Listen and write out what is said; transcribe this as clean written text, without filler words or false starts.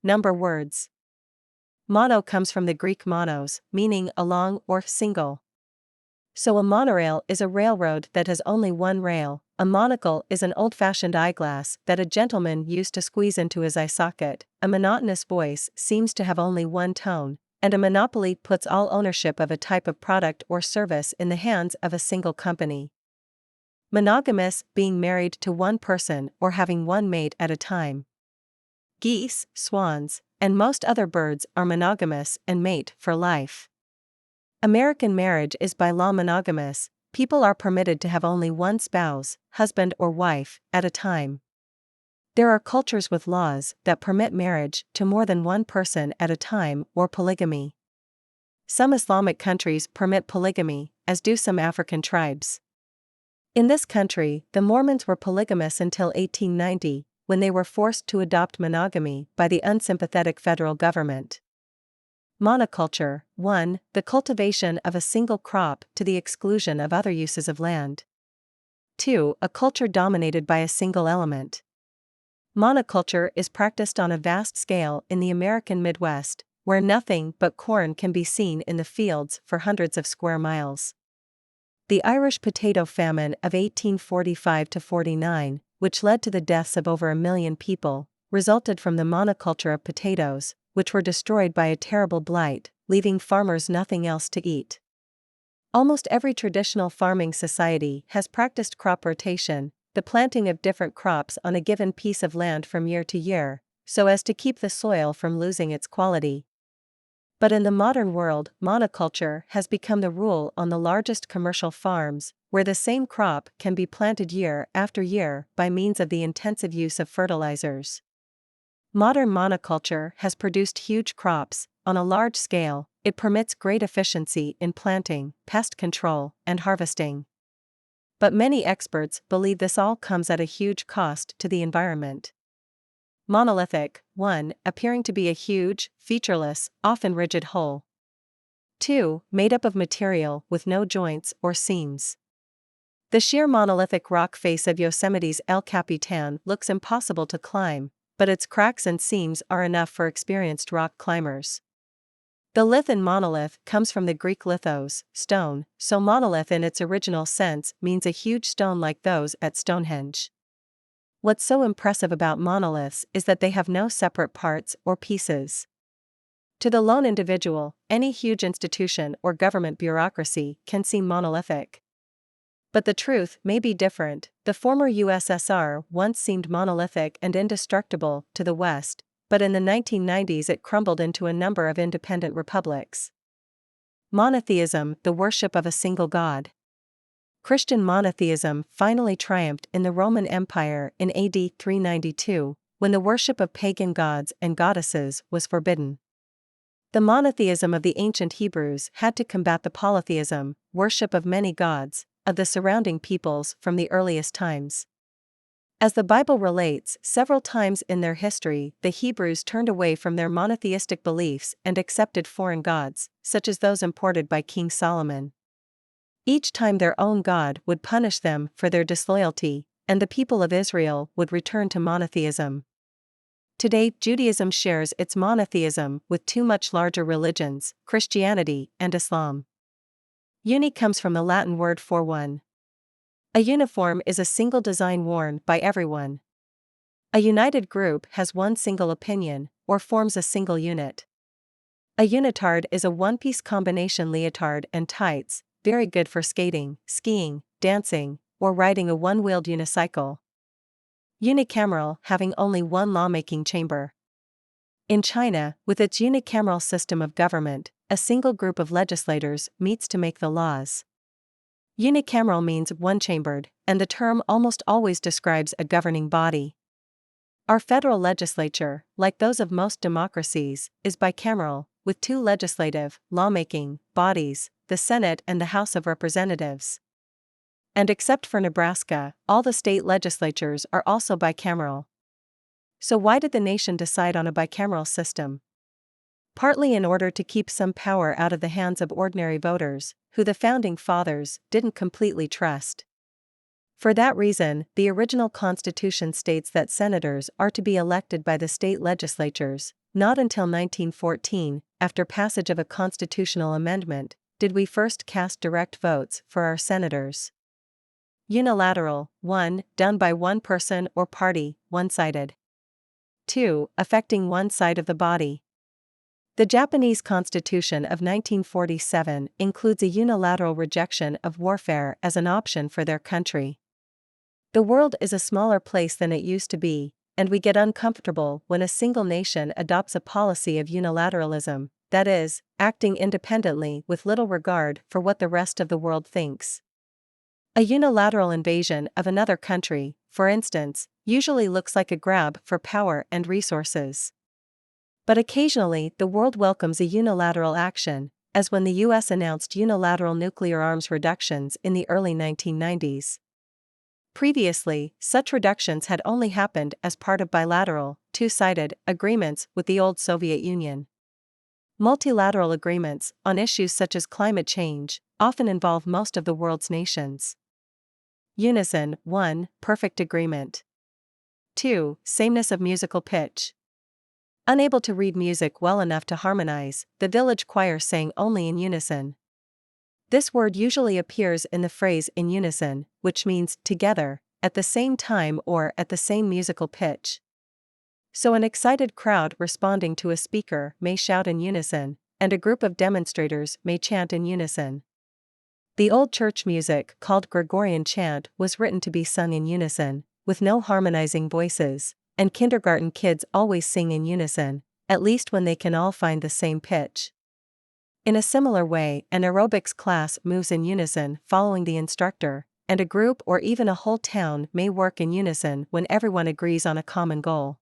Number words. Mono comes from the Greek monos, meaning along or single. So a monorail is a railroad that has only one rail. A monocle is an old-fashioned eyeglass that a gentleman used to squeeze into his eye socket. A monotonous voice seems to have only one tone, and a monopoly puts all ownership of a type of product or service in the hands of a single company. Monogamous, being married to one person or having one mate at a time. Geese, swans, and most other birds are monogamous and mate for life. American marriage is by law monogamous. People are permitted to have only one spouse, husband or wife, at a time. There are cultures with laws that permit marriage to more than one person at a time or polygamy. Some Islamic countries permit polygamy, as do some African tribes. In this country, the Mormons were polygamous until 1890, when they were forced to adopt monogamy by the unsympathetic federal government. Monoculture. 1. The cultivation of a single crop to the exclusion of other uses of land. 2. A culture dominated by a single element. Monoculture is practiced on a vast scale in the American Midwest, where nothing but corn can be seen in the fields for hundreds of square miles. The Irish potato famine of 1845–49, which led to the deaths of over 1 million people, resulted from the monoculture of potatoes, which were destroyed by a terrible blight, leaving farmers nothing else to eat. Almost every traditional farming society has practiced crop rotation, the planting of different crops on a given piece of land from year to year, so as to keep the soil from losing its quality. But in the modern world, monoculture has become the rule on the largest commercial farms, where the same crop can be planted year after year by means of the intensive use of fertilizers. Modern monoculture has produced huge crops. On a large scale, it permits great efficiency in planting, pest control, and harvesting. But many experts believe this all comes at a huge cost to the environment. Monolithic. 1. Appearing to be a huge, featureless, often rigid whole. 2. Made up of material with no joints or seams. The sheer monolithic rock face of Yosemite's El Capitan looks impossible to climb, but its cracks and seams are enough for experienced rock climbers. The lith in monolith comes from the Greek lithos, stone, so monolith in its original sense means a huge stone like those at Stonehenge. What's so impressive about monoliths is that they have no separate parts or pieces. To the lone individual, any huge institution or government bureaucracy can seem monolithic. But the truth may be different. The former USSR once seemed monolithic and indestructible to the West, but in the 1990s it crumbled into a number of independent republics. Monotheism, the worship of a single god. Christian monotheism finally triumphed in the Roman Empire in AD 392, when the worship of pagan gods and goddesses was forbidden. The monotheism of the ancient Hebrews had to combat the polytheism, worship of many gods, of the surrounding peoples from the earliest times. As the Bible relates, several times in their history, the Hebrews turned away from their monotheistic beliefs and accepted foreign gods, such as those imported by King Solomon. Each time their own God would punish them for their disloyalty, and the people of Israel would return to monotheism. Today, Judaism shares its monotheism with two much larger religions, Christianity and Islam. Uni comes from the Latin word for one. A uniform is a single design worn by everyone. A united group has one single opinion, or forms a single unit. A unitard is a one-piece combination leotard and tights, very good for skating, skiing, dancing, or riding a one-wheeled unicycle. Unicameral, having only one lawmaking chamber. In China, with its unicameral system of government, a single group of legislators meets to make the laws. Unicameral means one-chambered, and the term almost always describes a governing body. Our federal legislature, like those of most democracies, is bicameral, with two legislative, lawmaking, bodies, the Senate and the House of Representatives. And except for Nebraska, all the state legislatures are also bicameral. So why did the nation decide on a bicameral system? Partly in order to keep some power out of the hands of ordinary voters, who the Founding Fathers didn't completely trust. For that reason, the original Constitution states that senators are to be elected by the state legislatures. Not until 1914, after passage of a constitutional amendment, did we first cast direct votes for our senators. Unilateral: 1. Done by one person or party, one-sided. 2. Affecting one side of the body. The Japanese Constitution of 1947 includes a unilateral rejection of warfare as an option for their country. The world is a smaller place than it used to be, and we get uncomfortable when a single nation adopts a policy of unilateralism, that is, acting independently with little regard for what the rest of the world thinks. A unilateral invasion of another country, for instance, usually looks like a grab for power and resources. But occasionally the world welcomes a unilateral action, as when the US announced unilateral nuclear arms reductions in the early 1990s. Previously, such reductions had only happened as part of bilateral, two-sided agreements with the old Soviet Union. Multilateral agreements on issues such as climate change often involve most of the world's nations. Unison: 1. Perfect agreement. 2. Sameness of musical pitch. Unable to read music well enough to harmonize, the village choir sang only in unison. This word usually appears in the phrase in unison, which means together, at the same time or at the same musical pitch. So an excited crowd responding to a speaker may shout in unison, and a group of demonstrators may chant in unison. The old church music called Gregorian chant was written to be sung in unison, with no harmonizing voices, and kindergarten kids always sing in unison, at least when they can all find the same pitch. In a similar way, an aerobics class moves in unison following the instructor, and a group or even a whole town may work in unison when everyone agrees on a common goal.